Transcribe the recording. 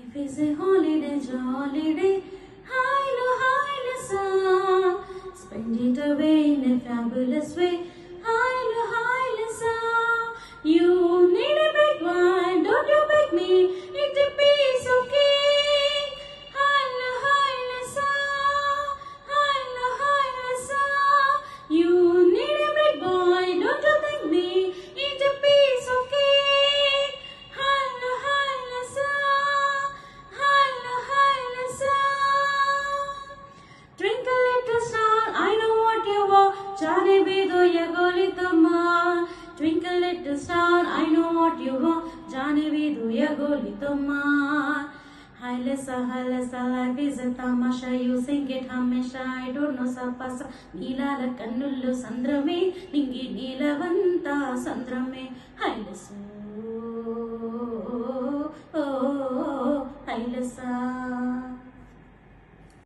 Life is a holiday, jolly hi, sa. Spend it away in a fabulous way, hi, sa. You need a big one, don't you beg me, it's a piece of cake. Hi, sa. Hi, sa. You need a big boy, don't you thank me, it's a piece of cake. Hi, sa. Hi, sa. Twinkle little star, I know what you are. Jane bedo ya golitama. Twinkle little star, I know what you are. Jane bedo ya golitama. Hailasa, life is a tamasha. You sing it hamesha. I don't know sapasa. Neelala kannullu sandrame. Ningi neelavanta sandrame. Hailasa, hailasa.